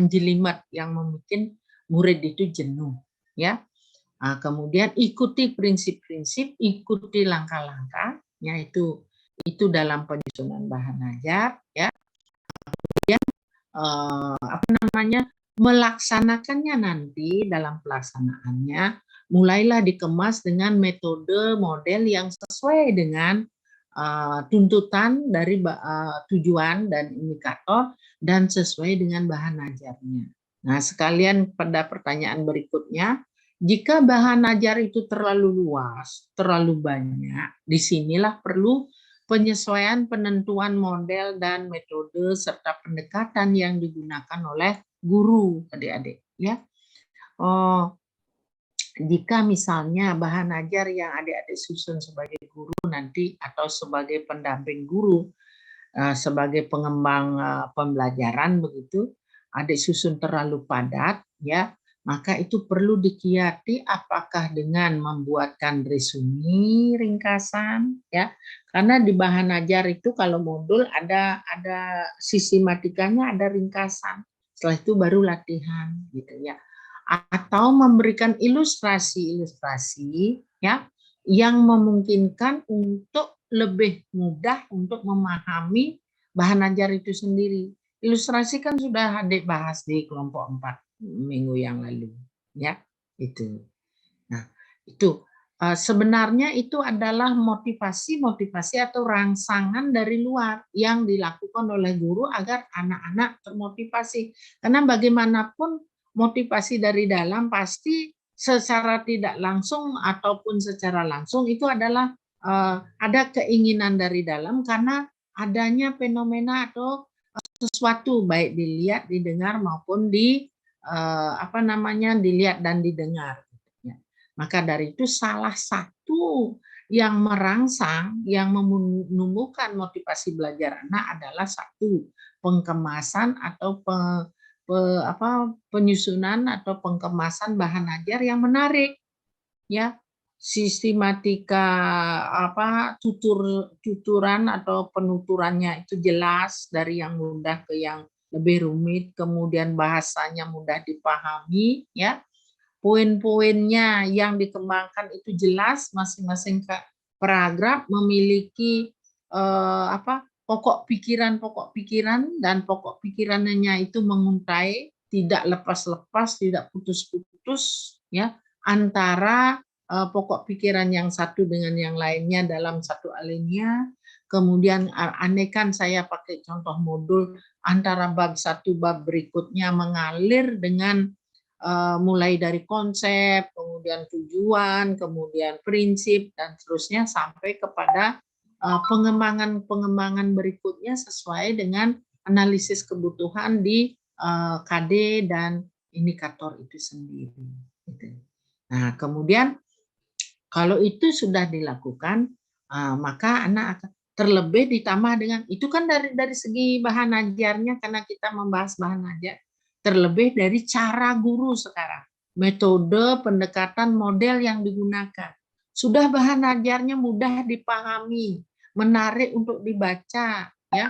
jelimet yang membuat murid itu jenuh, ya. Kemudian ikuti prinsip-prinsip, ikuti langkah-langkah, yaitu itu dalam penyusunan bahan ajar, ya. Kemudian melaksanakannya nanti dalam pelaksanaannya mulailah dikemas dengan metode model yang sesuai dengan tuntutan dari tujuan dan indikator dan sesuai dengan bahan ajarnya. Nah, sekalian pada pertanyaan berikutnya, jika bahan ajar itu terlalu luas, terlalu banyak, disinilah perlu penyesuaian penentuan model dan metode serta pendekatan yang digunakan oleh guru, adik-adik, ya. Jika misalnya bahan ajar yang adik-adik susun sebagai guru nanti atau sebagai pendamping guru, sebagai pengembang pembelajaran begitu, adik susun terlalu padat, ya, maka itu perlu dikiati apakah dengan membuatkan resume ringkasan, ya, karena di bahan ajar itu kalau modul ada sistematikanya, ada ringkasan, setelah itu baru latihan, gitu ya. Atau memberikan ilustrasi-ilustrasi, ya, yang memungkinkan untuk lebih mudah untuk memahami bahan ajar itu sendiri. Ilustrasi kan sudah adik bahas di kelompok 4 minggu yang lalu, ya, itu. Nah, itu sebenarnya itu adalah motivasi atau rangsangan dari luar yang dilakukan oleh guru agar anak-anak termotivasi. Karena bagaimanapun motivasi dari dalam pasti secara tidak langsung ataupun secara langsung itu adalah ada keinginan dari dalam karena adanya fenomena atau sesuatu baik dilihat, didengar maupun dilihat dan didengar. Maka dari itu salah satu yang merangsang, yang menumbuhkan motivasi belajar anak adalah satu pengkemasan atau penyusunan atau pengkemasan bahan ajar yang menarik, ya, sistematika tuturan atau penuturannya itu jelas dari yang mudah ke yang lebih rumit, kemudian bahasanya mudah dipahami, ya, poin-poinnya yang dikembangkan itu jelas, masing-masing paragraf memiliki pokok pikiran dan pokok pikirannya itu menguntai, tidak lepas-lepas, tidak putus-putus, ya, antara pokok pikiran yang satu dengan yang lainnya dalam satu alinea. Kemudian andaikan saya pakai contoh modul antara bab satu bab berikutnya mengalir dengan mulai dari konsep, kemudian tujuan, kemudian prinsip dan seterusnya sampai kepada pengembangan berikutnya sesuai dengan analisis kebutuhan di KD dan indikator itu sendiri. Nah, kemudian kalau itu sudah dilakukan, maka anak akan terlebih ditambah dengan itu kan dari segi bahan ajarnya karena kita membahas bahan ajar, terlebih dari cara guru sekarang, metode pendekatan model yang digunakan. Sudah bahan ajarnya mudah dipahami, menarik untuk dibaca, ya.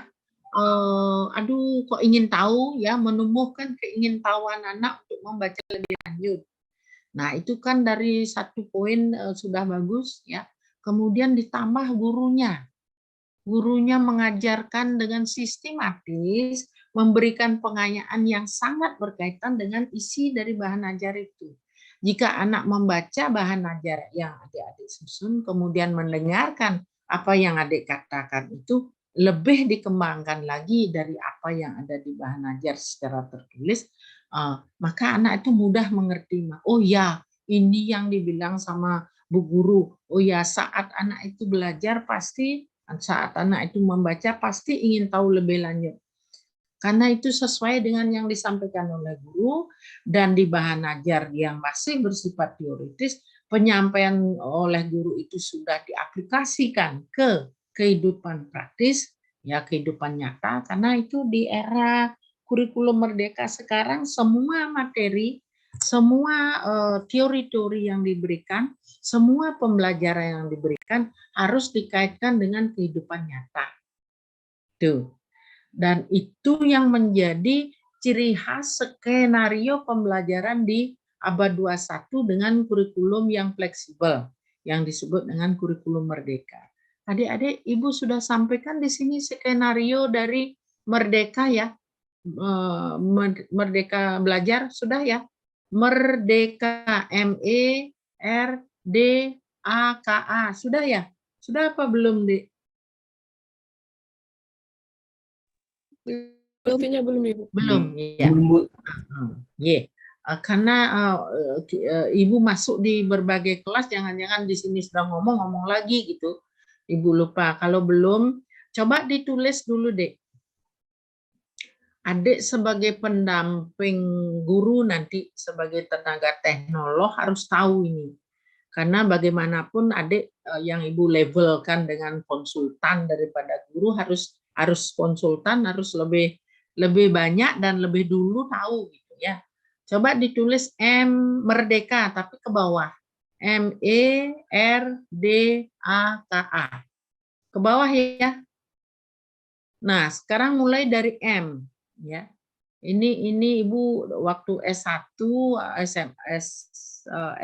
Kok ingin tahu, ya, menumbuhkan keingintahuan anak untuk membaca lebih lanjut. Nah, itu kan dari satu poin sudah bagus, ya. Kemudian ditambah gurunya. Gurunya mengajarkan dengan sistematis, memberikan pengayaan yang sangat berkaitan dengan isi dari bahan ajar itu. Jika anak membaca bahan ajar yang adik-adik susun, kemudian mendengarkan apa yang adik katakan itu, lebih dikembangkan lagi dari apa yang ada di bahan ajar secara tertulis, maka anak itu mudah mengerti. Oh ya, ini yang dibilang sama Bu Guru. Oh ya, saat anak itu belajar pasti, saat anak itu membaca pasti ingin tahu lebih lanjut. Karena itu sesuai dengan yang disampaikan oleh guru dan di bahan ajar yang masih bersifat teoritis, penyampaian oleh guru itu sudah diaplikasikan ke kehidupan praktis, ya, kehidupan nyata, karena itu di era kurikulum merdeka sekarang semua materi, semua teori-teori yang diberikan, semua pembelajaran yang diberikan harus dikaitkan dengan kehidupan nyata. Tuh. Dan itu yang menjadi ciri khas skenario pembelajaran di abad 21 dengan kurikulum yang fleksibel yang disebut dengan kurikulum merdeka. Adik-adik, Ibu sudah sampaikan di sini skenario dari Merdeka ya. Merdeka Belajar sudah ya. Merdeka, MERDAKA sudah ya? Sudah apa belum, Dik? Sepertinya belum, Ibu. Belum ya. Yeah. Karena Ibu masuk di berbagai kelas, jangan-jangan di sini sudah ngomong lagi gitu. Ibu lupa. Kalau belum, coba ditulis dulu, Dek. Adik sebagai pendamping guru nanti sebagai tenaga teknolog harus tahu ini. Karena bagaimanapun adik yang Ibu levelkan dengan konsultan daripada guru harus konsultan, harus lebih banyak dan lebih dulu tahu gitu ya. Coba ditulis M Merdeka tapi ke bawah. MERDAKA. Ke bawah ya. Nah, sekarang mulai dari M ya. Ini Ibu waktu S1,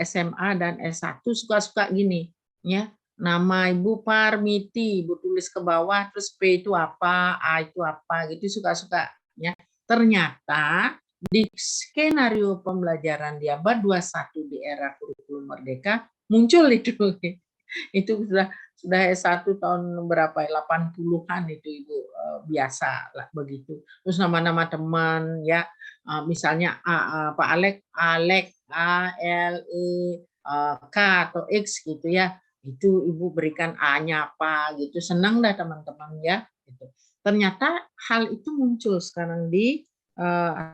SMA dan S1 suka-suka gini ya. Nama Ibu Parmiti, Ibu tulis ke bawah, terus P itu apa, A itu apa gitu, suka-suka ya. Ternyata di skenario pembelajaran di abad 21 di era kurikulum merdeka muncul itu. Itu sudah S1 tahun berapa, 80-an itu Ibu, biasa lah begitu. Terus nama-nama teman ya, misalnya Pak Alek, K atau X gitu ya, itu Ibu berikan A-nya apa gitu, senang dah teman-teman ya. Gitu. Ternyata hal itu muncul sekarang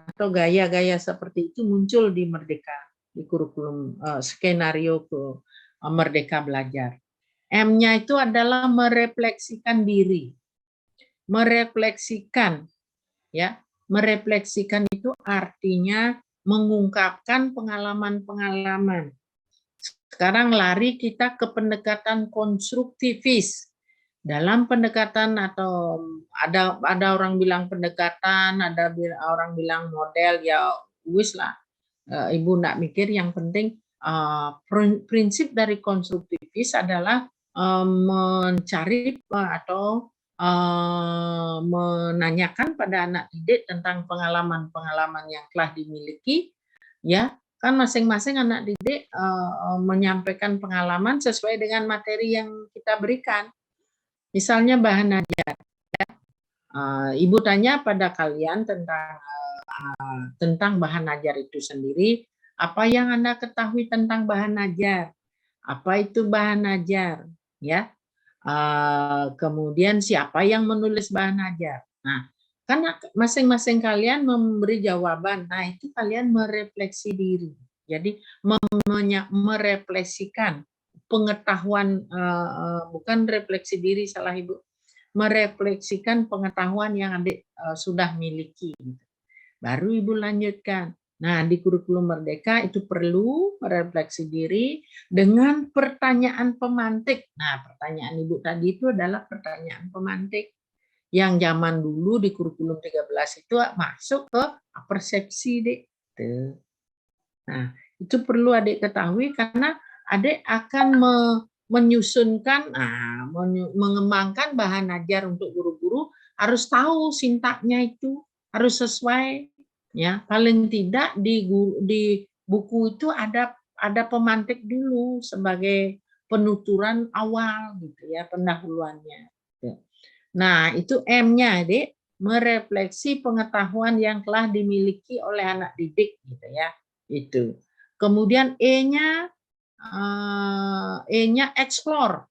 atau gaya-gaya seperti itu muncul di Merdeka, di kurikulum skenario Merdeka Belajar. M-nya itu adalah merefleksikan diri. Merefleksikan ya. Merefleksikan itu artinya mengungkapkan pengalaman-pengalaman. Sekarang lari kita ke pendekatan konstruktivis. Dalam pendekatan atau ada orang bilang pendekatan, ada orang bilang model, ya wis lah. Ibu enggak mikir, yang penting prinsip dari konstruktivis adalah mencari atau menanyakan pada anak didik tentang pengalaman-pengalaman yang telah dimiliki, ya kan masing-masing anak didik menyampaikan pengalaman sesuai dengan materi yang kita berikan. Misalnya bahan ajar, ya. Ibu tanya pada kalian tentang bahan ajar itu sendiri, apa yang Anda ketahui tentang bahan ajar? Apa itu bahan ajar? Ya. Kemudian siapa yang menulis bahan ajar? Nah, kan masing-masing kalian memberi jawaban. Nah, itu kalian merefleksi diri. Jadi merefleksikan pengetahuan, bukan refleksi diri, salah Ibu. Merefleksikan pengetahuan yang adik sudah miliki. Baru Ibu lanjutkan. Nah, di kurikulum merdeka itu perlu merefleksi diri dengan pertanyaan pemantik. Nah, pertanyaan Ibu tadi itu adalah pertanyaan pemantik. Yang zaman dulu di kurikulum 13 itu masuk ke persepsi, Dek. Nah, itu perlu adik ketahui karena adik akan menyusunkan, mengembangkan bahan ajar untuk guru-guru, harus tahu sintaknya itu, harus sesuai. Ya, paling tidak di buku itu ada pemantik dulu sebagai penuturan awal gitu ya, pendahuluannya. Nah, itu M-nya, Dek, merefleksi pengetahuan yang telah dimiliki oleh anak didik gitu ya. Itu. Kemudian E-nya explore.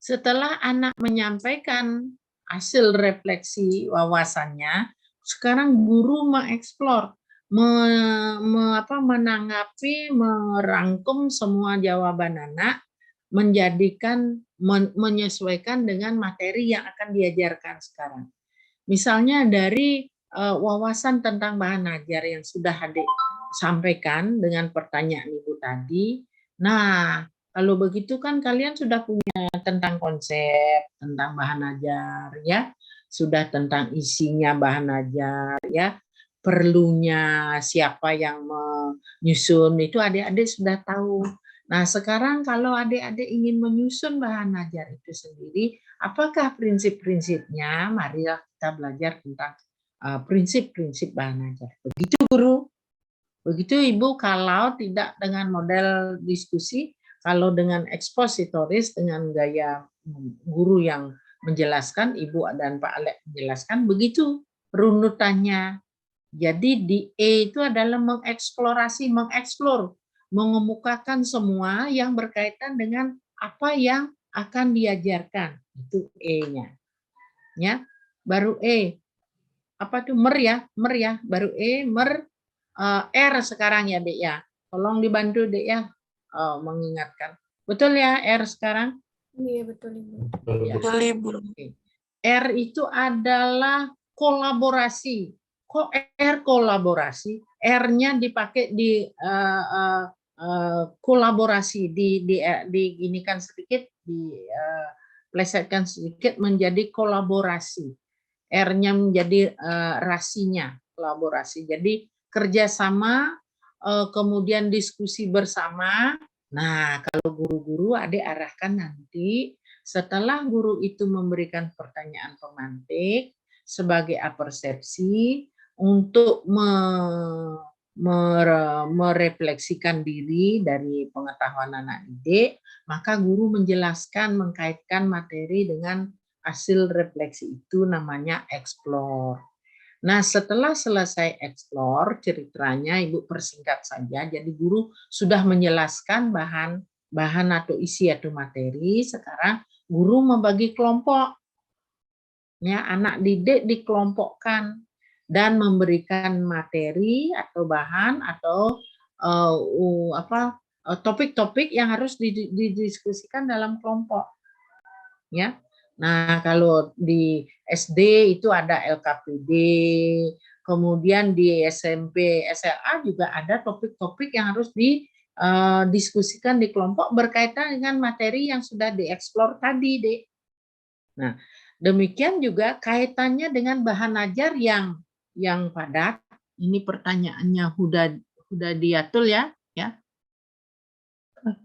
Setelah anak menyampaikan hasil refleksi wawasannya, sekarang guru mengeksplor, menanggapi, merangkum semua jawaban anak, menyesuaikan dengan materi yang akan diajarkan sekarang. Misalnya dari wawasan tentang bahan ajar yang sudah adik sampaikan dengan pertanyaan Ibu tadi. Nah, kalau begitu kan kalian sudah punya tentang konsep, tentang bahan ajar ya. sudah tentang isinya bahan ajar, ya, perlunya siapa yang menyusun, itu adik-adik sudah tahu. Nah, sekarang kalau adik-adik ingin menyusun bahan ajar itu sendiri, apakah prinsip-prinsipnya? Marilah kita belajar tentang prinsip-prinsip bahan ajar. Begitu, Guru. Begitu, Ibu, kalau tidak dengan model diskusi, kalau dengan ekspositoris, dengan gaya guru yang menjelaskan, Ibu dan Pak Alek menjelaskan, begitu runutannya. Jadi di E itu adalah mengeksplorasi, mengeksplor, mengemukakan semua yang berkaitan dengan apa yang akan diajarkan. Itu E-nya. Ya, baru E. Apa tuh mer ya? Mer ya, baru E, mer, R sekarang ya, Dek ya. Tolong dibantu, Dek ya, mengingatkan. Betul ya R sekarang? Iya, betul, Ibu. Ya. Betul, Ibu. R itu adalah kolaborasi. Kok R kolaborasi? R-nya dipakai di kolaborasi, diginikan sedikit, diplesetkan sedikit menjadi kolaborasi. R-nya menjadi rasinya, kolaborasi. Jadi kerjasama, kemudian diskusi bersama. Nah, kalau guru-guru adik arahkan nanti setelah guru itu memberikan pertanyaan pemantik sebagai apersepsi untuk merefleksikan diri dari pengetahuan anak didik, maka guru menjelaskan, mengkaitkan materi dengan hasil refleksi itu, namanya explore. Nah, setelah selesai explore, ceritanya Ibu persingkat saja. Jadi guru sudah menjelaskan bahan atau isi atau materi. Sekarang guru membagi kelompok. Ya, anak didik dikelompokkan dan memberikan materi atau bahan atau topik-topik yang harus didiskusikan dalam kelompok. Ya. Nah, kalau di SD itu ada LKPD, kemudian di SMP, SLA juga ada topik-topik yang harus didiskusikan di kelompok berkaitan dengan materi yang sudah dieksplor tadi, Dek. Nah, demikian juga kaitannya dengan bahan ajar yang padat. Ini pertanyaannya Huda Diatul ya.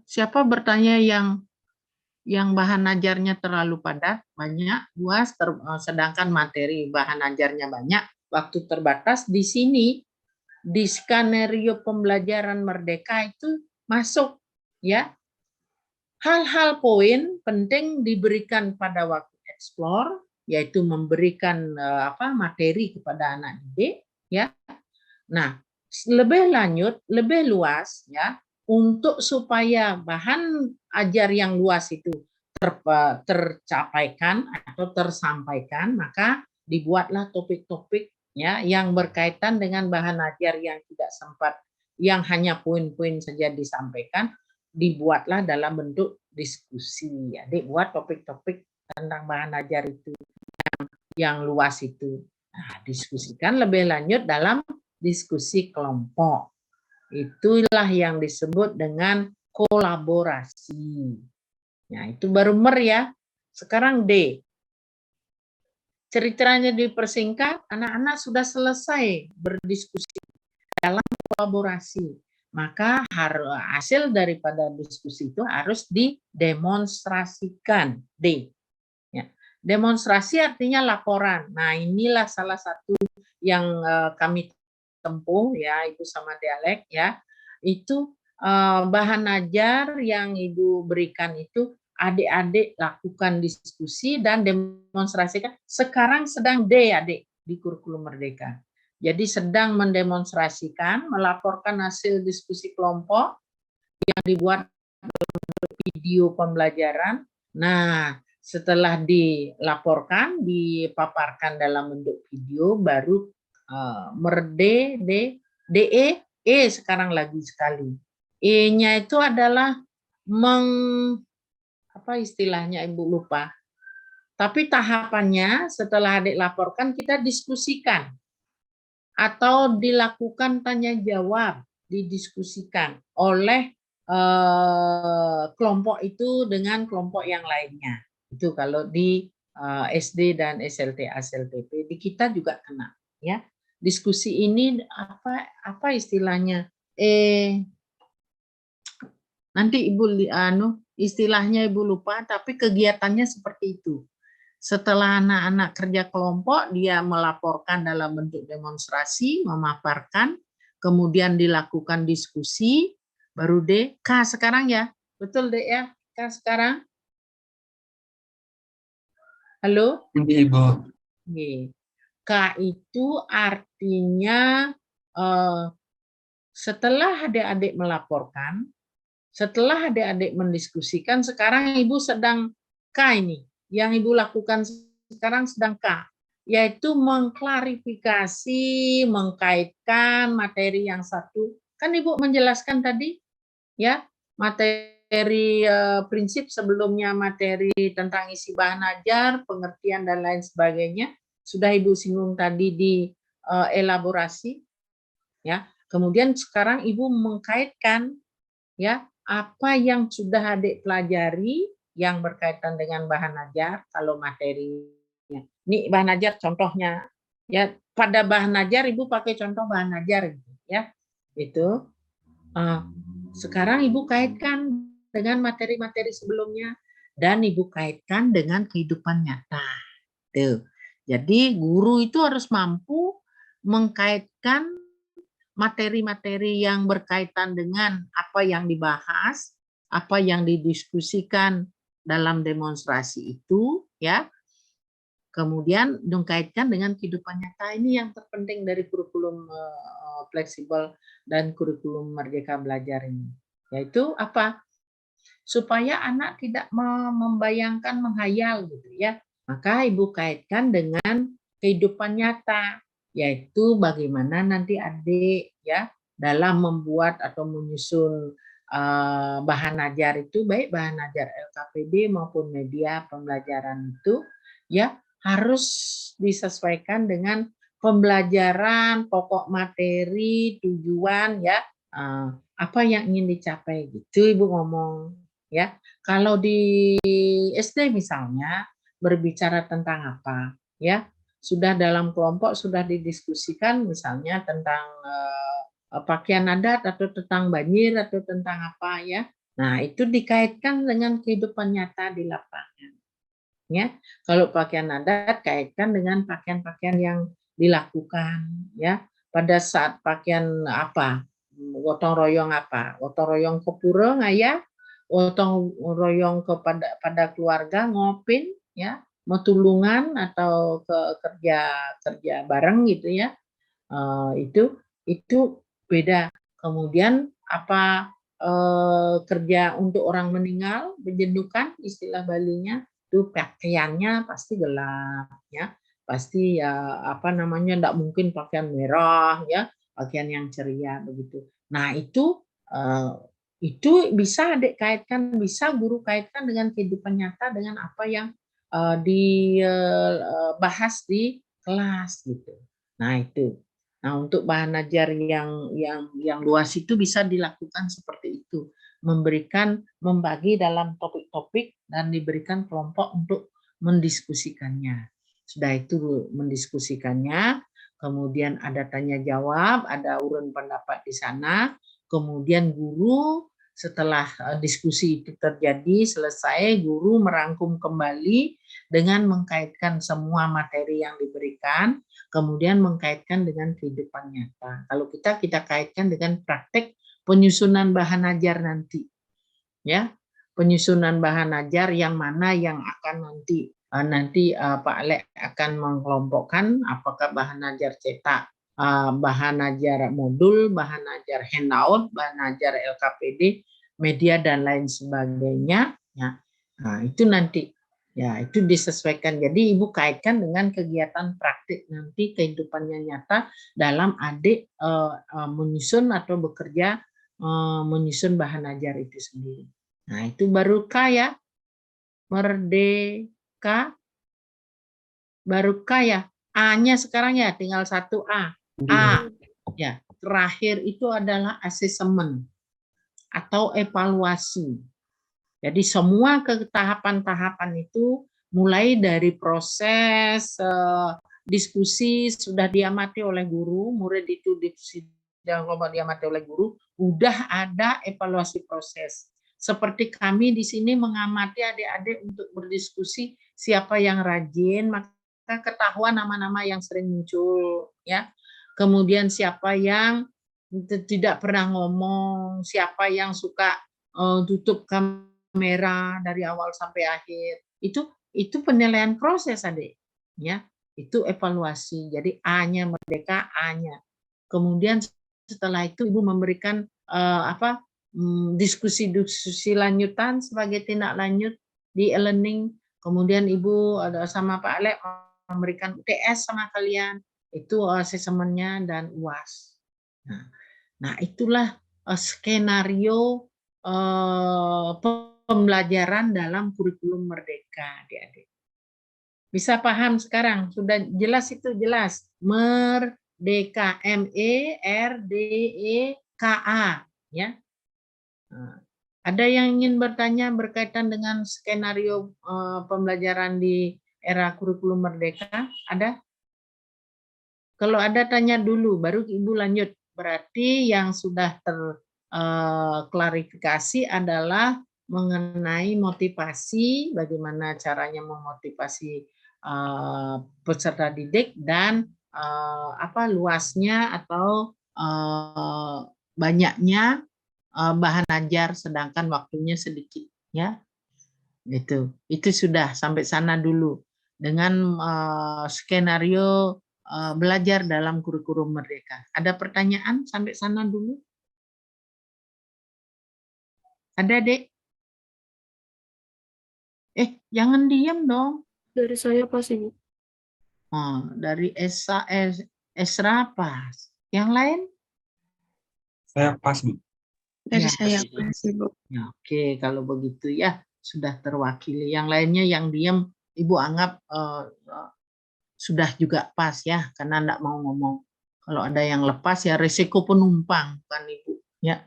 Siapa bertanya yang bahan ajarnya terlalu padat, banyak, luas, sedangkan materi bahan ajarnya banyak, waktu terbatas. Di sini, di skenario pembelajaran Merdeka itu masuk, ya. Hal-hal poin penting diberikan pada waktu eksplor, yaitu memberikan materi kepada anak didik, ya. Nah, lebih lanjut, lebih luas, ya, untuk supaya bahan ajar yang luas itu tercapaikan atau tersampaikan, maka dibuatlah topik-topik, ya, yang berkaitan dengan bahan ajar yang tidak sempat, yang hanya poin-poin saja disampaikan, dibuatlah dalam bentuk diskusi. Ya, dibuat topik-topik tentang bahan ajar itu yang luas itu. Nah, diskusikan lebih lanjut dalam diskusi kelompok. Itulah yang disebut dengan kolaborasi. Nah, itu baru mer ya. Sekarang D. Ceritanya dipersingkat, anak-anak sudah selesai berdiskusi dalam kolaborasi. Maka hasil daripada diskusi itu harus didemonstrasikan. D. Ya. Demonstrasi artinya laporan. Nah, inilah salah satu yang kami tempuh, ya, Ibu sama Dialek, ya. Itu bahan ajar yang Ibu berikan itu adik-adik lakukan diskusi dan demonstrasikan. Sekarang sedang D, adik, di kurikulum Merdeka. Jadi sedang mendemonstrasikan, melaporkan hasil diskusi kelompok yang dibuat video pembelajaran. Nah, setelah dilaporkan, dipaparkan dalam bentuk video, baru merde, DE, sekarang lagi sekali. E-nya itu adalah apa istilahnya Ibu lupa. Tapi tahapannya setelah adik laporkan kita diskusikan atau dilakukan tanya jawab, didiskusikan oleh kelompok itu dengan kelompok yang lainnya. Itu kalau di SD dan SLTA SLTP di kita juga kena ya. Diskusi ini apa istilahnya? Nanti Ibu istilahnya Ibu lupa, tapi kegiatannya seperti itu. Setelah anak-anak kerja kelompok, dia melaporkan dalam bentuk demonstrasi, memaparkan, kemudian dilakukan diskusi, baru K sekarang ya. Betul Dek ya? K sekarang? Halo? Ibu. K itu artinya setelah adik-adik melaporkan, setelah adik-adik mendiskusikan, sekarang Ibu sedang K ini. Yang Ibu lakukan sekarang sedang K, yaitu mengklarifikasi, mengkaitkan materi yang satu. Kan Ibu menjelaskan tadi, ya, materi prinsip sebelumnya, materi tentang isi bahan ajar, pengertian dan lain sebagainya. Sudah Ibu singgung tadi di elaborasi, ya. Kemudian sekarang Ibu mengkaitkan, ya, apa yang sudah adik pelajari yang berkaitan dengan bahan ajar. Kalau materinya ini bahan ajar contohnya ya, pada bahan ajar Ibu pakai contoh bahan ajar gitu ya, itu sekarang Ibu kaitkan dengan materi-materi sebelumnya dan Ibu kaitkan dengan kehidupan nyata tuh. Jadi guru itu harus mampu mengkaitkan materi-materi yang berkaitan dengan apa yang dibahas, apa yang didiskusikan dalam demonstrasi itu, ya. Kemudian dikaitkan dengan kehidupan nyata. Ini yang terpenting dari kurikulum fleksibel dan kurikulum Merdeka Belajar ini. Yaitu apa? Supaya anak tidak membayangkan, menghayal gitu ya. Maka Ibu kaitkan dengan kehidupan nyata, yaitu bagaimana nanti adik ya dalam membuat atau menyusun bahan ajar itu, baik bahan ajar LKPD maupun media pembelajaran itu ya harus disesuaikan dengan pembelajaran, pokok materi, tujuan ya, apa yang ingin dicapai gitu Ibu ngomong ya. Kalau di SD misalnya berbicara tentang apa ya, sudah dalam kelompok sudah didiskusikan misalnya tentang pakaian adat atau tentang banjir atau tentang apa ya. Nah, itu dikaitkan dengan kehidupan nyata di lapangan. Ya, kalau pakaian adat kaitkan dengan pakaian-pakaian yang dilakukan ya. Pada saat pakaian apa? Gotong royong apa? Gotong royong ke pura ngaya, gotong royong pada keluarga ngopin ya, mau tulungan atau ke kerja bareng gitu ya. Itu beda. Kemudian apa kerja untuk orang meninggal, penjendukan istilah Balinya, itu pakaiannya pasti gelap ya, pasti ya apa namanya, enggak mungkin pakaian merah ya, pakaian yang ceria begitu. Nah itu bisa adik kaitkan, bisa guru kaitkan dengan kehidupan nyata, dengan apa yang dibahas di kelas gitu. Nah itu. Nah, untuk bahan ajar yang luas itu bisa dilakukan seperti itu, membagi dalam topik-topik dan diberikan kelompok untuk mendiskusikannya. Sudah itu mendiskusikannya, kemudian ada tanya jawab, ada urun pendapat di sana, kemudian guru setelah diskusi itu terjadi selesai, guru merangkum kembali dengan mengkaitkan semua materi yang diberikan, kemudian mengkaitkan dengan kehidupan nyata. Kalau kita kaitkan dengan praktek penyusunan bahan ajar nanti, ya, penyusunan bahan ajar yang mana yang akan nanti Pak Alek akan mengelompokkan apakah bahan ajar cetak, bahan ajar modul, bahan ajar handout, bahan ajar LKPD, media dan lain sebagainya. Ya. Nah, itu nanti. Ya, itu disesuaikan. Jadi Ibu kaitkan dengan kegiatan praktik nanti kehidupannya nyata dalam adik menyusun atau bekerja menyusun bahan ajar itu sendiri. Nah, itu baru K ya. Merdeka. Baru K ya. A-nya sekarang ya tinggal 1A. A. Ya, terakhir itu adalah asesmen atau evaluasi. Jadi semua tahapan-tahapan itu mulai dari proses diskusi sudah diamati oleh guru, murid itu diamati oleh guru, udah ada evaluasi proses. Seperti kami di sini mengamati adik-adik untuk berdiskusi siapa yang rajin, maka ketahuan nama-nama yang sering muncul, ya. Kemudian siapa yang tidak pernah ngomong, siapa yang suka tutup kamera dari awal sampai akhir. Itu penilaian proses, adik, ya. Itu evaluasi. Jadi A-nya Merdeka, A-nya. Kemudian setelah itu ibu memberikan diskusi-diskusi lanjutan sebagai tindak lanjut di e-learning. Kemudian ibu ada sama Pak Alek memberikan UTS sama kalian, itu asesmennya dan UAS. Nah itulah skenario pembelajaran dalam kurikulum Merdeka, adik-adik. Bisa paham sekarang? Sudah jelas itu, jelas. Merdeka, MERDEKA, ya. Ada yang ingin bertanya berkaitan dengan skenario pembelajaran di era kurikulum Merdeka? Ada? Kalau ada tanya dulu, baru Ibu lanjut. Berarti yang sudah terklarifikasi adalah mengenai motivasi, bagaimana caranya memotivasi peserta didik dan luasnya atau banyaknya bahan ajar sedangkan waktunya sedikit, ya. Itu sudah sampai sana dulu dengan skenario belajar dalam kurikulum Merdeka. Ada pertanyaan sampai sana dulu? Ada, Dek? Jangan diam dong. Dari saya pas Ibu. Dari Esra pas. Yang lain? Saya pas, Bu. Dari Ya, saya pas Ibu. Ya, oke, kalau begitu ya sudah terwakili. Yang lainnya yang diam, Ibu anggap sudah juga pas ya, karena enggak mau ngomong. Kalau ada yang lepas ya risiko penumpang, kan Ibu. Ya.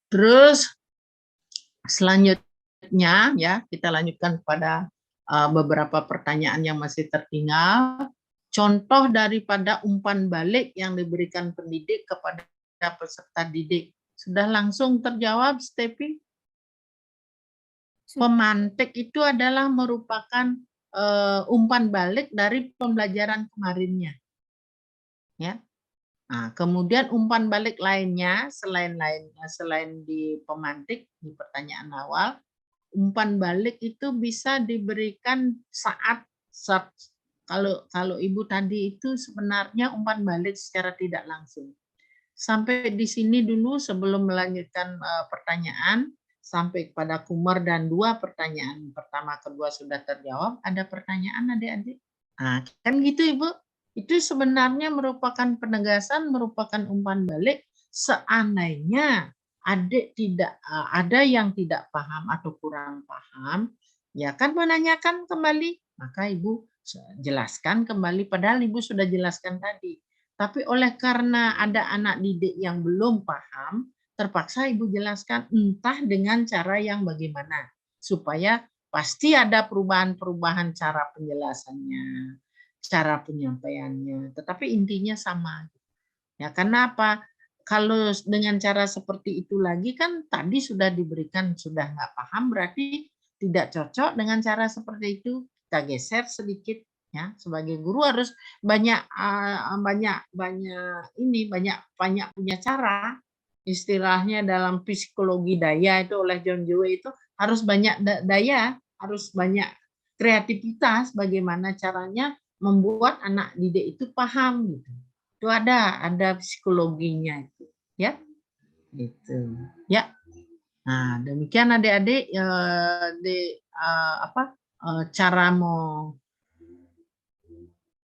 Terus selanjutnya ya kita lanjutkan pada beberapa pertanyaan yang masih tertinggal. Contoh daripada umpan balik yang diberikan pendidik kepada peserta didik. Sudah langsung terjawab, Stepi? Pemantik itu adalah merupakan umpan balik dari pembelajaran kemarinnya. Ya. Nah, kemudian umpan balik lainnya selain di pemantik di pertanyaan awal, umpan balik itu bisa diberikan saat kalau Ibu tadi itu sebenarnya umpan balik secara tidak langsung. Sampai di sini dulu sebelum melanjutkan pertanyaan sampai kepada Kumar dan 2 pertanyaan pertama kedua sudah terjawab. Ada pertanyaan adik-adik? Nah, kan gitu Ibu. Itu sebenarnya merupakan penegasan, merupakan umpan balik seandainya adik tidak ada yang tidak paham atau kurang paham, ya kan menanyakan kembali, maka Ibu jelaskan kembali padahal Ibu sudah jelaskan tadi. Tapi oleh karena ada anak didik yang belum paham, terpaksa Ibu jelaskan entah dengan cara yang bagaimana supaya pasti ada perubahan-perubahan cara penjelasannya, cara penyampaiannya, tetapi intinya sama. Ya, karena apa? Kalau dengan cara seperti itu lagi kan tadi sudah diberikan, sudah nggak paham berarti tidak cocok dengan cara seperti itu. Kita geser sedikit ya. Sebagai guru harus banyak punya cara. Istilahnya dalam psikologi daya itu oleh John Dewey itu harus banyak daya, harus banyak kreativitas bagaimana caranya membuat anak didik itu paham gitu. Itu ada psikologinya itu, ya. Gitu. Ya. Nah, demikian adik-adik cara mau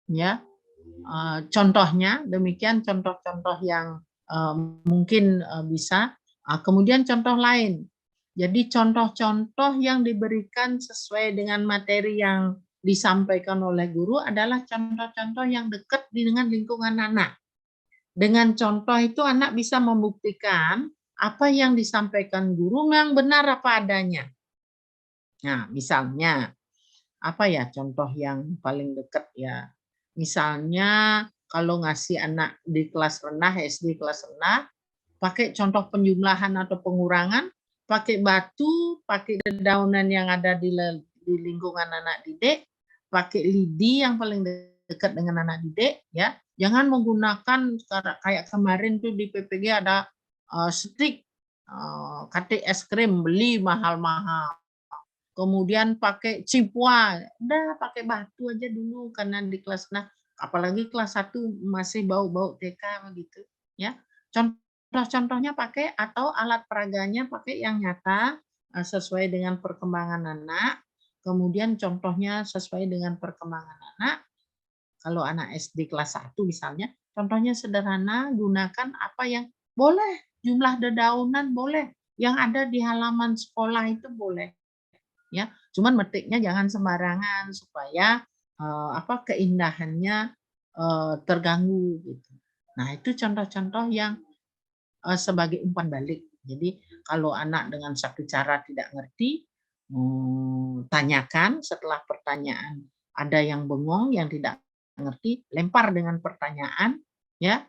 ya contohnya, demikian contoh-contoh yang mungkin bisa. Kemudian contoh lain. Jadi contoh-contoh yang diberikan sesuai dengan materi yang disampaikan oleh guru adalah contoh-contoh yang dekat dengan lingkungan anak. Dengan contoh itu anak bisa membuktikan apa yang disampaikan guru memang benar apa adanya. Nah, misalnya apa ya contoh yang paling dekat ya. Misalnya kalau ngasih anak di kelas rendah, SD kelas rendah, pakai contoh penjumlahan atau pengurangan, pakai batu, pakai dedaunan yang ada di lingkungan anak didik, pakai lidi yang paling dekat dengan anak didik, ya. Jangan menggunakan kayak kemarin tuh di PPG ada stik, katik es krim beli mahal-mahal. Kemudian pakai cipua, udah pakai batu aja dulu karena di kelas nah apalagi kelas 1 masih bau-bau TK begitu ya. Contoh-contohnya pakai atau alat peraganya pakai yang nyata sesuai dengan perkembangan anak. Kemudian contohnya sesuai dengan perkembangan anak. Kalau anak SD kelas 1 misalnya, contohnya sederhana, gunakan apa yang boleh, jumlah dedaunan boleh, yang ada di halaman sekolah itu boleh. Ya, cuman metiknya jangan sembarangan supaya keindahannya terganggu gitu. Nah, itu contoh-contoh yang sebagai umpan balik. Jadi kalau anak dengan satu cara tidak ngerti, tanyakan setelah pertanyaan ada yang bengong, yang tidak ngerti, lempar dengan pertanyaan, ya.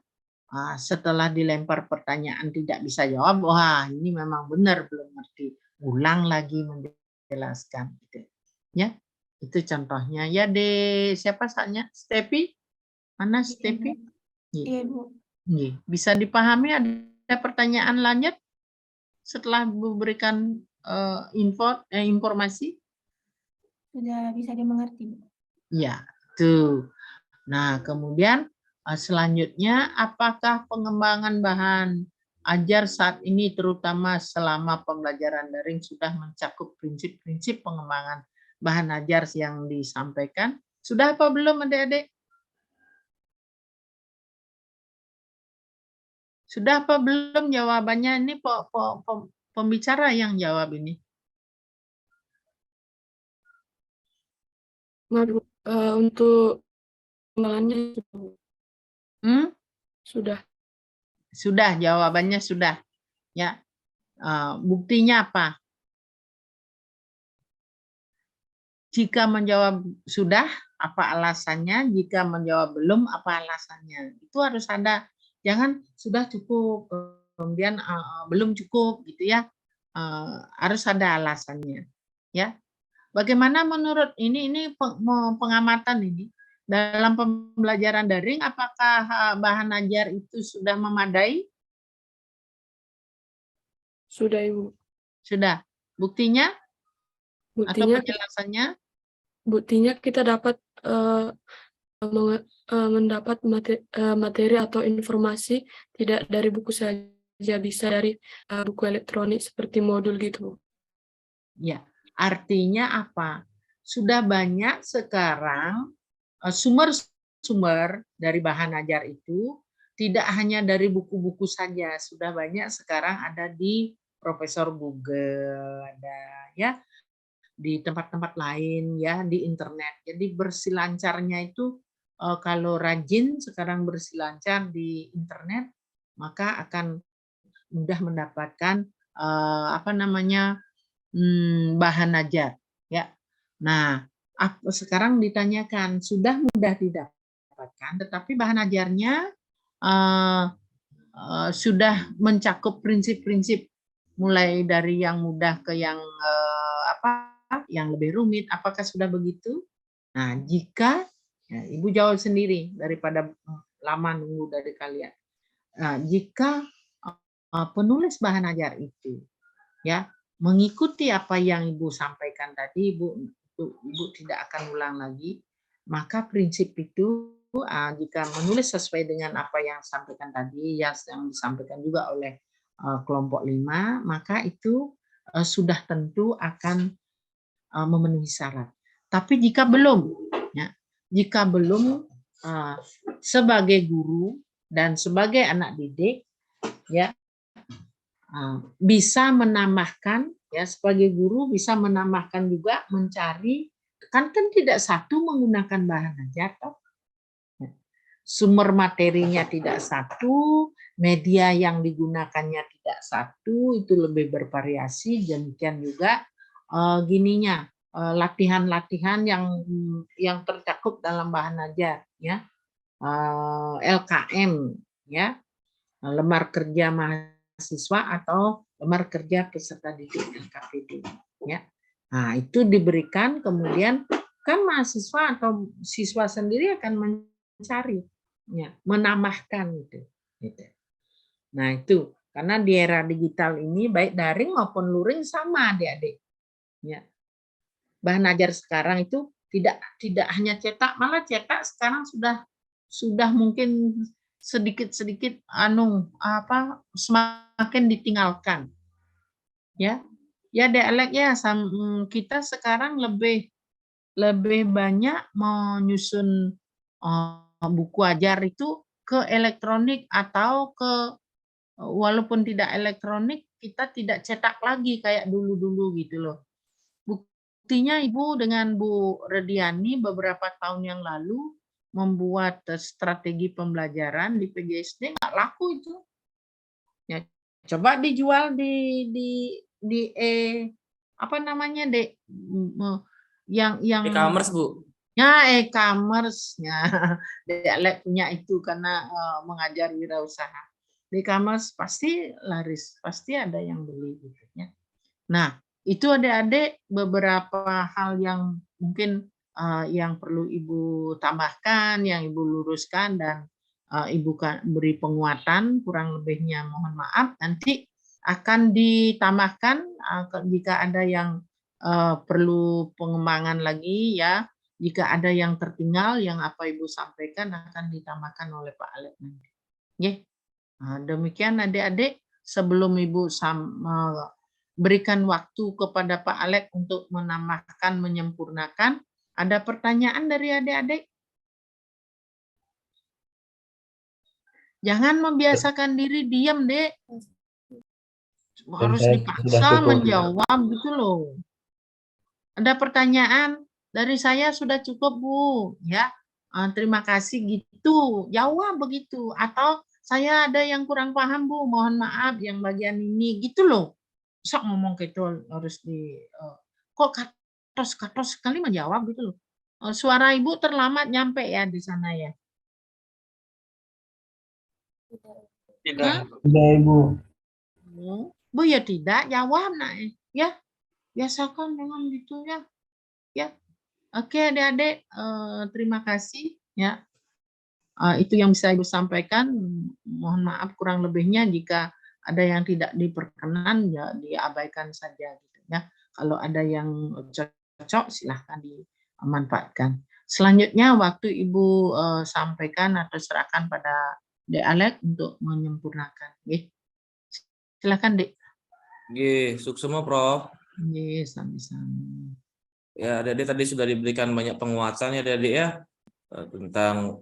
Setelah dilempar pertanyaan tidak bisa jawab, wah ini memang benar belum ngerti. Ulang lagi menjelaskan gitu. Ya. Itu contohnya. Ya deh, siapa soalnya? Stepi? Mana Stepi? Iya, Bu. Bisa dipahami ada pertanyaan lanjut setelah memberikan informasi? Sudah bisa dimengerti, Bu. Ya, tuh. Nah, kemudian selanjutnya apakah pengembangan bahan ajar saat ini terutama selama pembelajaran daring sudah mencakup prinsip-prinsip pengembangan bahan ajar yang disampaikan? Sudah apa belum adik-adik? Sudah apa belum jawabannya? Ini pembicara yang jawab ini. Untuk pengembangannya sudah. Sudah, jawabannya sudah. Ya, buktinya apa? Jika menjawab sudah, apa alasannya? Jika menjawab belum, apa alasannya? Itu harus ada. Jangan sudah cukup, kemudian belum cukup, gitu ya. Harus ada alasannya. Ya. Bagaimana menurut ini pengamatan ini dalam pembelajaran daring? Apakah bahan ajar itu sudah memadai? Sudah, Ibu. Sudah. Buktinya? Atau penjelasannya? Buktinya kita dapat mendapat materi atau informasi tidak dari buku saja, bisa dari buku elektronik seperti modul gitu. Ya, artinya apa? Sudah banyak sekarang sumber-sumber dari bahan ajar itu tidak hanya dari buku-buku saja, sudah banyak sekarang ada di Profesor Google, ada ya di tempat-tempat lain ya di internet. Jadi bersilancarnya itu kalau rajin sekarang bersilancar di internet maka akan mudah mendapatkan bahan ajar ya. Nah, sekarang ditanyakan sudah mudah didapatkan tetapi bahan ajarnya sudah mencakup prinsip-prinsip mulai dari yang mudah ke yang yang lebih rumit, apakah sudah begitu? Nah, jika ya, Ibu jawab sendiri daripada lama nunggu dari kalian. Nah, jika penulis bahan ajar itu ya mengikuti apa yang Ibu sampaikan tadi, Ibu tidak akan ulang lagi, maka prinsip itu jika menulis sesuai dengan apa yang disampaikan tadi, yang disampaikan juga oleh kelompok 5, maka itu sudah tentu akan memenuhi syarat. Tapi jika belum, ya, jika belum sebagai guru dan sebagai anak didik, ya bisa menambahkan, ya sebagai guru bisa menambahkan juga mencari kan tidak satu menggunakan bahan ajar, toh. Sumber materinya tidak satu, media yang digunakannya tidak satu, itu lebih bervariasi. Demikian juga gininya latihan-latihan yang tercakup dalam bahan ajar, ya. LKM, ya, lembar kerja mahasiswa atau lembar kerja peserta didik LKPD, ya. Nah, itu diberikan, kemudian kan mahasiswa atau siswa sendiri akan mencari, ya, menambahkan gitu. Nah, itu karena di era digital ini baik daring maupun luring sama adik-adik, ya. Bahan ajar sekarang itu tidak hanya cetak, malah cetak sekarang sudah mungkin sedikit-sedikit semakin ditinggalkan, ya. Ya dialek ya, kita sekarang lebih banyak menyusun buku ajar itu ke elektronik atau walaupun tidak elektronik, kita tidak cetak lagi kayak dulu-dulu gitu loh. Buktinya Ibu dengan Bu Rediani beberapa tahun yang lalu membuat strategi pembelajaran di PGSD, nggak laku itu. Ya, coba dijual di apa namanya, yang E-commerce, Bu. ya e-commerce-nya. Dialek punya itu karena mengajar wirausaha. E-commerce pasti laris, pasti ada yang beli gitu ya. Nah, itu adik-adik beberapa hal yang mungkin yang perlu Ibu tambahkan, yang Ibu luruskan, dan Ibu beri penguatan, kurang lebihnya mohon maaf. Nanti akan ditambahkan jika ada yang perlu pengembangan lagi, ya. Jika ada yang tertinggal, yang apa Ibu sampaikan akan ditambahkan oleh Pak Alek nanti. Ya. Demikian adik-adik, sebelum Ibu berikan waktu kepada Pak Alek untuk menambahkan, menyempurnakan. Ada pertanyaan dari adik-adik? Jangan membiasakan diri diam, Dek. Harus dipaksa menjawab gitu loh. Ada pertanyaan? Dari saya sudah cukup, Bu. Ya, terima kasih gitu. Jawab begitu. Atau saya ada yang kurang paham, Bu. Mohon maaf yang bagian ini gitu loh. Sok ngomong gitu harus kok katos sekali menjawab gitu loh. Suara Ibu terlambat nyampe ya di sana ya. Tidak. Tidak, Ibu. Bu ya tidak, jawab nak ya. Biasakan dengan gitu ya. Ya. Oke adik-adik, terima kasih ya. Itu yang bisa Ibu sampaikan. Mohon maaf kurang lebihnya jika ada yang tidak diperkenan ya diabaikan saja gitu ya. Kalau ada yang cocok silahkan dimanfaatkan. Selanjutnya waktu Ibu sampaikan atau serahkan pada Dek Alek untuk menyempurnakan. Silahkan Dek. Suksema, Prof. Sama-sama. Ya, adik-adik tadi sudah diberikan banyak penguatan ya adik-adik ya tentang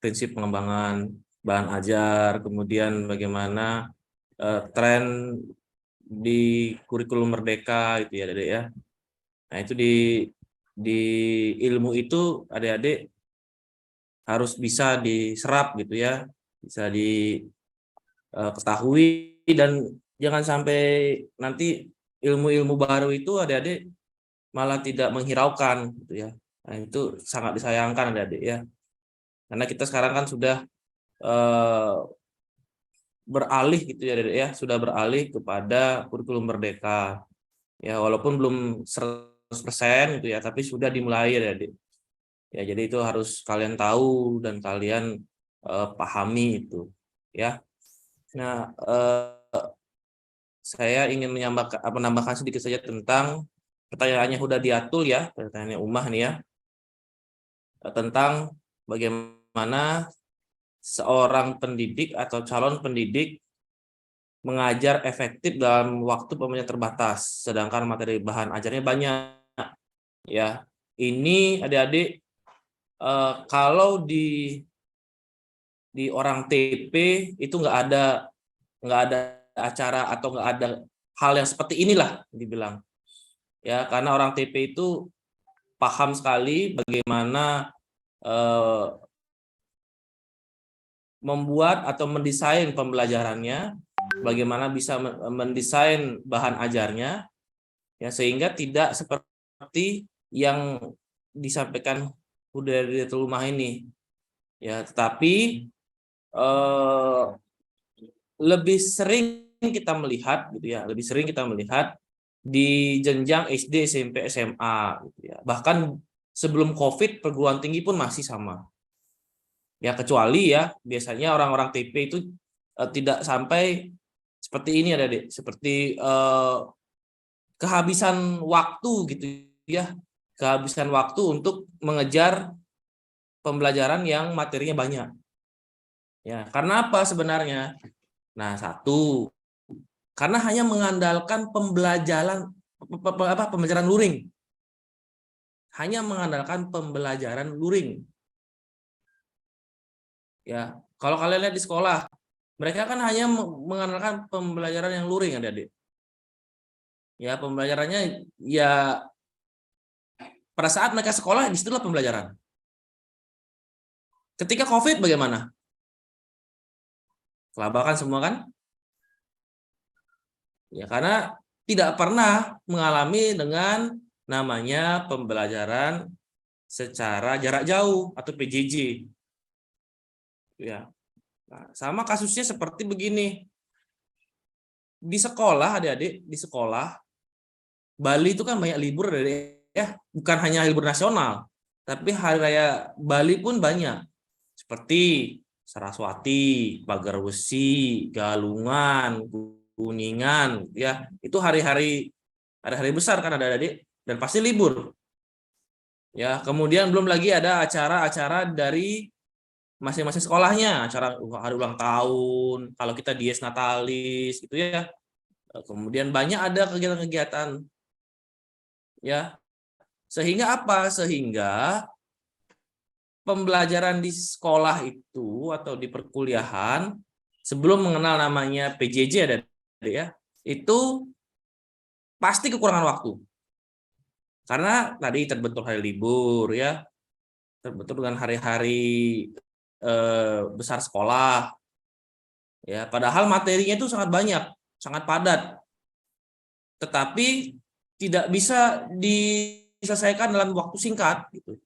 prinsip pengembangan bahan ajar, kemudian bagaimana tren di kurikulum merdeka itu ya adik-adik ya. Nah, itu di ilmu itu adik-adik harus bisa diserap gitu ya, bisa diketahui, dan jangan sampai nanti ilmu-ilmu baru itu adik-adik malah tidak menghiraukan gitu ya. Nah, itu sangat disayangkan adik-adik ya. Karena kita sekarang kan sudah beralih gitu ya adik-adik ya, sudah beralih kepada kurikulum merdeka. Ya, walaupun belum 100% gitu ya, tapi sudah dimulai adik-adik. Ya, jadi itu harus kalian tahu dan kalian pahami itu ya. Nah, saya ingin menambahkan sedikit saja tentang pertanyaannya udah diatur ya, pertanyaannya Umah nih ya, tentang bagaimana seorang pendidik atau calon pendidik mengajar efektif dalam waktu terbatas, sedangkan materi bahan ajarnya banyak. Ya, ini adik-adik kalau di orang TP itu nggak ada acara atau nggak ada hal yang seperti inilah dibilang. Ya, karena orang TP itu paham sekali bagaimana membuat atau mendesain pembelajarannya, bagaimana bisa mendesain bahan ajarnya, ya, sehingga tidak seperti seperti yang disampaikan dari rumah ini, ya. Tetapi lebih sering kita melihat, gitu ya, lebih sering kita melihat di jenjang SD, SMP, SMA, gitu ya. Bahkan sebelum COVID perguruan tinggi pun masih sama. Ya, kecuali ya biasanya orang-orang TP itu tidak sampai seperti ini ada Dek, seperti kehabisan waktu gitu ya, kehabisan waktu untuk mengejar pembelajaran yang materinya banyak. Ya, karena apa sebenarnya? Nah, satu, karena hanya mengandalkan pembelajaran luring. Hanya mengandalkan pembelajaran luring. Ya, kalau kalian lihat di sekolah, mereka kan hanya mengandalkan pembelajaran yang luring, Adik-adik. Ya, pembelajarannya ya pada saat mereka sekolah, disitulah pembelajaran. Ketika COVID bagaimana? Kelabakan semua kan? Ya, karena tidak pernah mengalami dengan namanya pembelajaran secara jarak jauh atau PJJ. Ya. Nah, sama kasusnya seperti begini. Di sekolah, adik-adik, di sekolah Bali itu kan banyak libur, adik, ya, bukan hanya libur nasional, tapi hari raya Bali pun banyak. Seperti Saraswati, Pagarwesi, Galungan, Kuningan, ya, itu hari-hari besar kan ada adik, dan pasti libur. Ya, kemudian belum lagi ada acara-acara dari masing-masing sekolahnya, acara hari ulang tahun, kalau kita dies natalis gitu ya. Kemudian banyak ada kegiatan-kegiatan. Ya. Sehingga apa? Sehingga pembelajaran di sekolah itu atau di perkuliahan sebelum mengenal namanya PJJ ada ya, itu pasti kekurangan waktu. Karena tadi terbentur hari libur ya, terbentur dengan hari-hari besar sekolah. Ya, padahal materinya itu sangat banyak, sangat padat. Tetapi tidak bisa diselesaikan dalam waktu singkat gitu.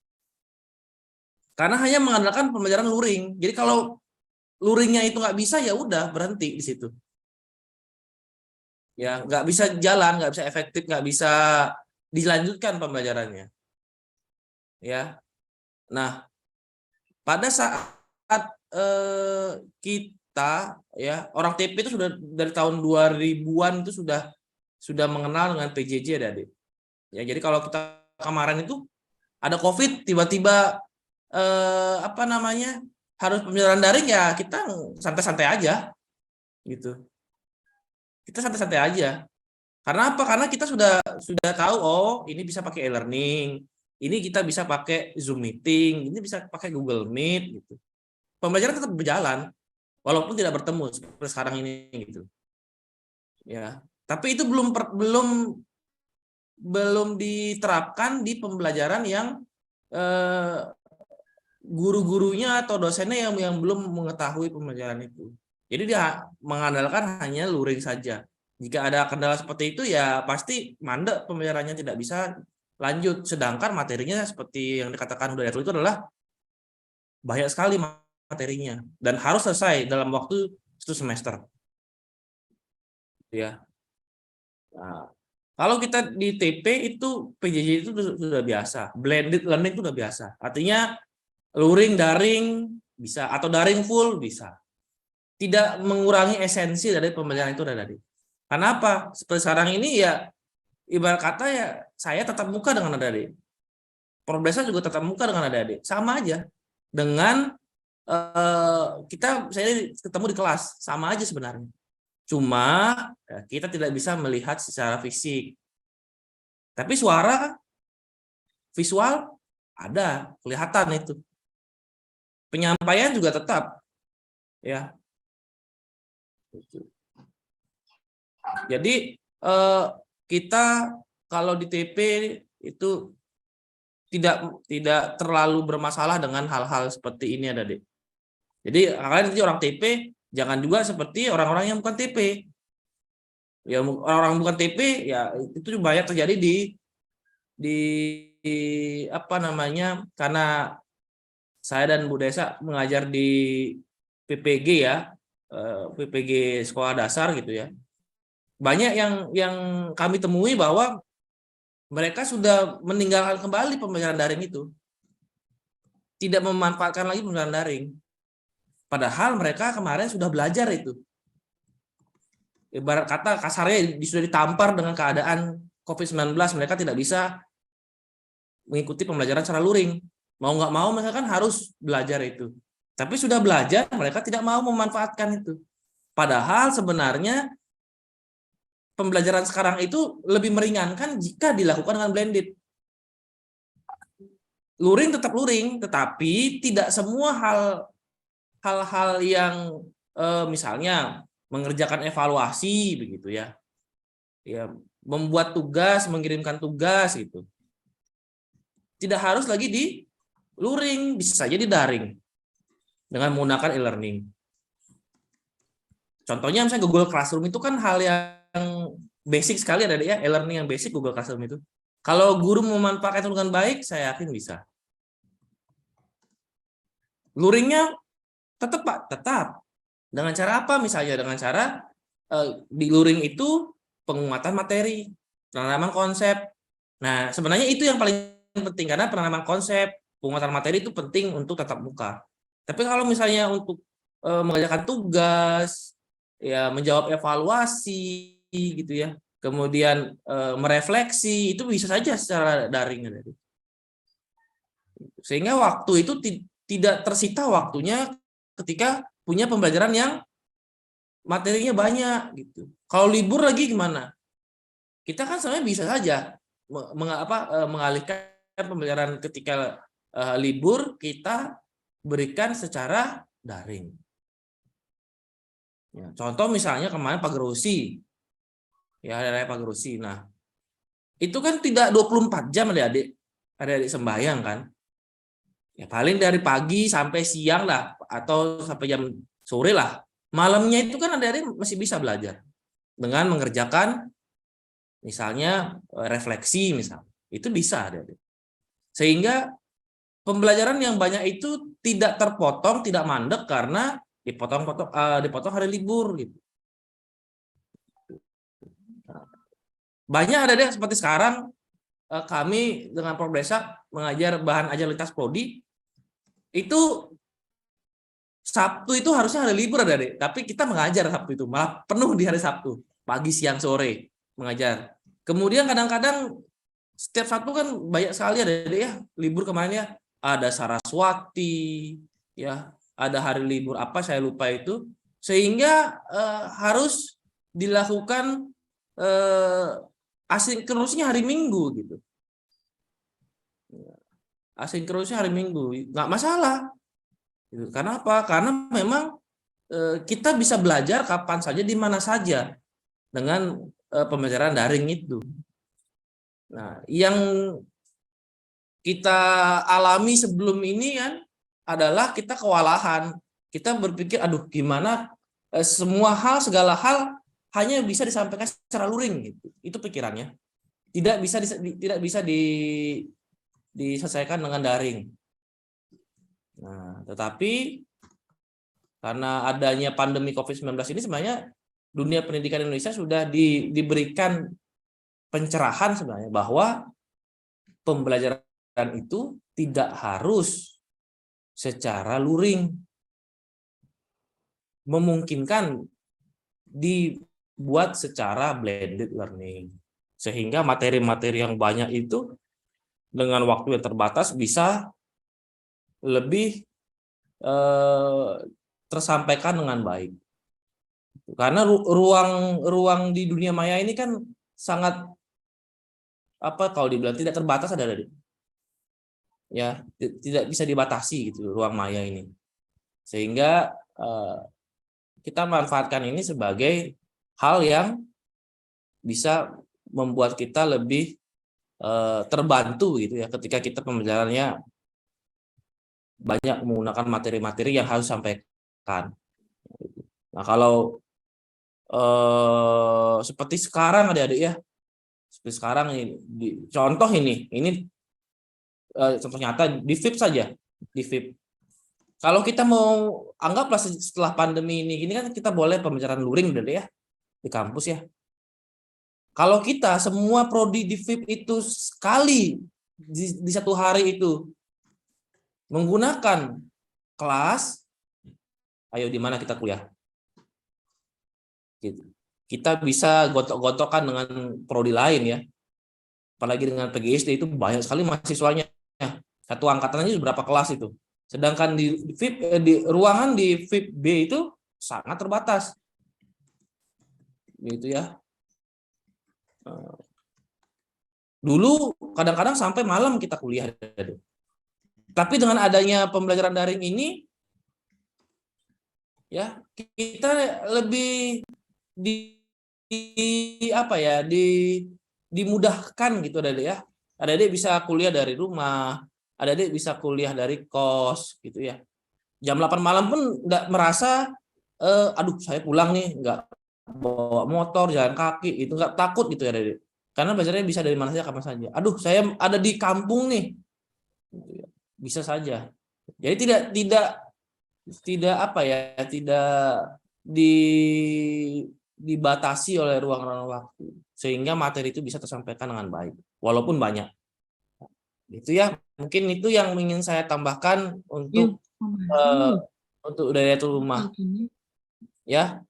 Karena hanya mengandalkan pembelajaran luring. Jadi kalau luringnya itu nggak bisa, ya udah berhenti di situ. Ya, nggak bisa jalan, nggak bisa efektif, nggak bisa dilanjutkan pembelajarannya. Ya, nah pada saat kita ya orang TP itu sudah dari tahun 2000-an itu sudah mengenal dengan PJJ adik. Ya, jadi kalau kita kemarin itu ada COVID tiba-tiba harus pembelajaran daring, ya kita santai-santai aja gitu. Kita santai-santai aja. Karena apa? Karena kita sudah tahu, oh ini bisa pakai e-learning, ini kita bisa pakai Zoom meeting, ini bisa pakai Google Meet gitu. Pembelajaran tetap berjalan walaupun tidak bertemu seperti sekarang ini gitu. Ya, tapi itu belum diterapkan di pembelajaran yang guru-gurunya atau dosennya yang belum mengetahui pembelajaran itu. Jadi dia mengandalkan hanya luring saja. Jika ada kendala seperti itu, ya pasti mandek pembelajarannya, tidak bisa lanjut. Sedangkan materinya seperti yang dikatakan Uda itu adalah banyak sekali materinya dan harus selesai dalam waktu 1 semester. Ya. Nah, kalau kita di TP itu PJJ itu sudah biasa, blended learning itu sudah biasa. Artinya luring, daring bisa, atau daring full bisa. Tidak mengurangi esensi dari pembelajaran itu tadi. Karena apa? Seperti sekarang ini ya ibarat kata ya saya tatap muka dengan adik-adik. Profesor juga tatap muka dengan adik-adik. Sama aja dengan saya ketemu di kelas, sama aja sebenarnya. Cuma ya, kita tidak bisa melihat secara fisik. Tapi suara visual ada, kelihatan itu. Penyampaian juga tetap ya. Jadi kita kalau di TP itu tidak terlalu bermasalah dengan hal-hal seperti ini ada deh. Jadi kalian nanti orang TP jangan juga seperti orang-orang yang bukan TP. Ya orang-orang bukan TP ya itu banyak terjadi di apa namanya, karena saya dan Bu Desa mengajar di PPG ya, PPG sekolah dasar gitu ya. Banyak yang kami temui bahwa mereka sudah meninggalkan kembali pembelajaran daring itu. Tidak memanfaatkan lagi pembelajaran daring. Padahal mereka kemarin sudah belajar itu. Ibarat kata kasarnya sudah ditampar dengan keadaan COVID-19, mereka tidak bisa mengikuti pembelajaran secara luring. Mau nggak mau mereka kan harus belajar itu. Tapi sudah belajar, mereka tidak mau memanfaatkan itu. Padahal sebenarnya pembelajaran sekarang itu lebih meringankan jika dilakukan dengan blended. Luring tetap luring, tetapi tidak semua hal-hal yang misalnya mengerjakan evaluasi begitu ya. Ya, membuat tugas, mengirimkan tugas gitu. Tidak harus lagi di luring, bisa saja di daring dengan menggunakan e-learning. Contohnya misalnya Google Classroom itu kan hal yang basic sekali ada ya, e-learning yang basic Google Classroom itu. Kalau guru memanfaatkan itu dengan baik, saya yakin bisa. Luringnya tetap Pak, tetap. Dengan cara apa? Misalnya dengan cara di luring itu penguatan materi, penanaman konsep. Nah, sebenarnya itu yang paling penting karena penanaman konsep, penguatan materi itu penting untuk tatap muka. Tapi kalau misalnya untuk mengerjakan tugas, ya menjawab evaluasi gitu ya, kemudian merefleksi itu bisa saja secara daring. Sehingga waktu itu tidak tersita waktunya ketika punya pembelajaran yang materinya banyak gitu. Kalau libur lagi gimana? Kita kan sebenarnya bisa saja mengalihkan pembelajaran ketika libur kita berikan secara daring. Ya, contoh misalnya kemarin Pak Gerusi, ya ada Pak Gerusi. Nah, itu kan tidak 24 jam adik-adik sembahyang kan? Ya paling dari pagi sampai siang lah, atau sampai jam sore lah. Malamnya itu kan adik-adik masih bisa belajar dengan mengerjakan misalnya refleksi misalnya. Itu bisa adik-adik. Sehingga pembelajaran yang banyak itu tidak terpotong, tidak mandek karena dipotong hari libur gitu. Banyak adik-adik seperti sekarang kami dengan Prof Desa mengajar bahan ajar lintas prodi itu Sabtu itu harusnya hari libur adik-adik, tapi kita mengajar Sabtu itu malah penuh di hari Sabtu, pagi siang sore mengajar. Kemudian kadang-kadang setiap Sabtu kan banyak sekali adik-adik ya libur kemarin ya, ada Saraswati ya, ada hari libur apa saya lupa itu, sehingga harus dilakukan asinkronusnya hari Minggu gitu. Asinkronusnya hari Minggu nggak masalah. Karena apa? Karena memang kita bisa belajar kapan saja di mana saja dengan pembelajaran daring itu. Nah, yang kita alami sebelum ini kan adalah kita kewalahan. Kita berpikir, aduh gimana semua hal, segala hal hanya bisa disampaikan secara luring gitu. Itu pikirannya. Tidak bisa diselesaikan dengan daring. Nah, tetapi karena adanya pandemi COVID-19 ini sebenarnya dunia pendidikan Indonesia sudah diberikan pencerahan sebenarnya bahwa pembelajaran itu tidak harus secara luring. Memungkinkan dibuat secara blended learning. Sehingga materi-materi yang banyak itu dengan waktu yang terbatas bisa lebih tersampaikan dengan baik. Karena ruang di dunia maya ini kan sangat kalau dibilang tidak terbatas ada. Ya, tidak bisa dibatasi gitu ruang maya ini. Sehingga kita manfaatkan ini sebagai hal yang bisa membuat kita lebih terbantu gitu ya ketika kita pembelajarannya banyak menggunakan materi-materi yang harus sampaikan. Nah, kalau seperti sekarang adik-adik ya, Seperti sekarang contoh ini contoh nyata di VIP saja, di VIP. Kalau kita mau anggaplah setelah pandemi ini kan kita boleh pembelajaran luring ya di kampus ya. Kalau kita semua prodi di VIP itu sekali di satu hari itu menggunakan kelas, ayo di mana kita kuliah? Gitu. Kita bisa gotok-gotokan dengan prodi lain ya. Apalagi dengan PGSD itu banyak sekali mahasiswanya. Satu angkatan aja berapa kelas itu. Sedangkan di VIP di ruangan di VIP B itu sangat terbatas. Gitu ya. Dulu kadang-kadang sampai malam kita kuliah. Tapi dengan adanya pembelajaran daring ini ya kita lebih dimudahkan gitu Adik ya. Adik bisa kuliah dari rumah, adik bisa kuliah dari kos gitu ya. Jam 8 malam pun nggak merasa aduh saya pulang nih, nggak bawa motor, jalan kaki, itu nggak takut gitu ya Adik. Karena belajarnya bisa dari mana saja, kapan saja. Aduh, saya ada di kampung nih. Bisa saja. Jadi tidak dibatasi oleh ruang-ruang waktu, sehingga materi itu bisa tersampaikan dengan baik, walaupun banyak. Itu ya, mungkin itu yang ingin saya tambahkan untuk Dayatul Rumah. Ya,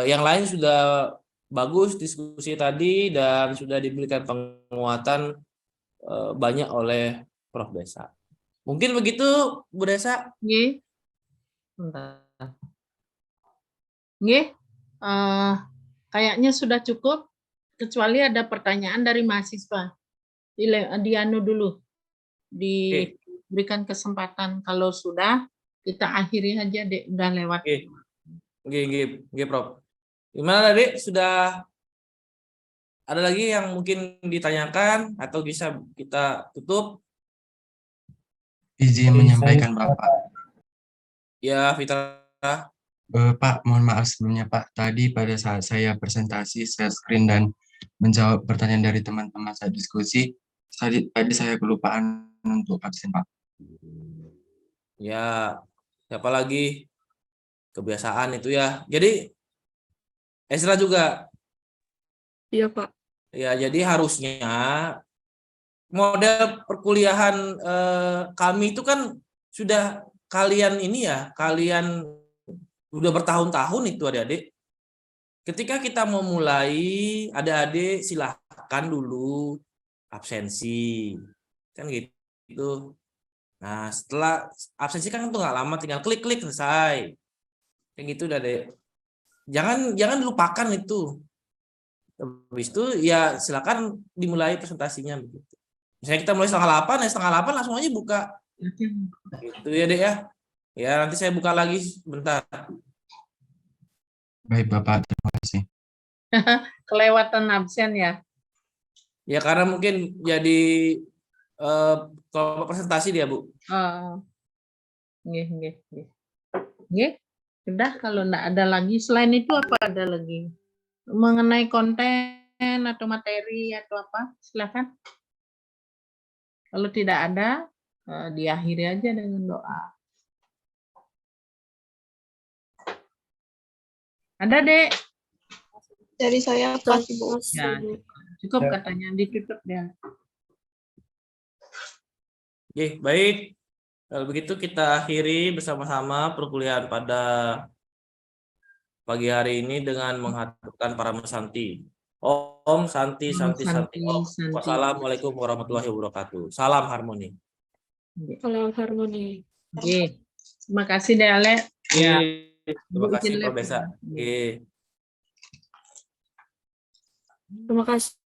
yang lain sudah bagus diskusi tadi dan sudah diberikan penguatan banyak oleh Prof. Desa. Mungkin begitu, Bu Desa. Nggih. Nggih. Kayaknya sudah cukup, kecuali ada pertanyaan dari mahasiswa. Dianu dulu. Diberikan kesempatan. Kalau sudah, kita akhiri aja, Dek. Udah lewat. Oke, Prof. Gimana, Dek? Sudah ada lagi yang mungkin ditanyakan atau bisa kita tutup? Izin menyampaikan Bapak. Ya, Fitra. Pak, mohon maaf sebelumnya Pak. Tadi pada saat saya presentasi, saya screen dan menjawab pertanyaan dari teman-teman saat diskusi, tadi saya kelupaan untuk absen Pak. Ya, siapa lagi? Kebiasaan itu ya. Jadi, Ezra juga. Iya, Pak. Ya, jadi harusnya model perkuliahan kami itu kan sudah kalian udah bertahun-tahun itu adik-adik. Ketika kita mau mulai, adik-adik silahkan dulu absensi. Kan gitu. Nah, setelah absensi kan itu nggak lama, tinggal klik-klik selesai. Kayak gitu adik. Jangan dilupakan itu. Habis itu ya silakan dimulai presentasinya begitu. Misalnya kita mulai setengah 8 langsung aja buka. Gitu ya, Dek ya. Ya, nanti saya buka lagi sebentar. Baik Bapak, terima kasih. Kelewatan absen ya. Ya karena mungkin jadi kalau presentasi dia, Bu. Nggih. Udah, kalau enggak ada lagi. Selain itu apa ada lagi? Mengenai konten atau materi atau apa? Silakan. Kalau tidak ada, diakhiri aja dengan doa. Ada, Dek? Dari saya Pak, Ibu. Ya, cukup katanya, ditutup ya. Oke, baik. Kalau begitu kita akhiri bersama-sama perkuliahan pada pagi hari ini dengan menghaturkan para mesanti. Om Santi Santi Santi Om. Wassalamualaikum warahmatullahi wabarakatuh. Salam harmoni. Salam harmoni. Oke. Terima kasih, Dek Ale. Ya. Terima kasih Prof. Desa. Terima kasih.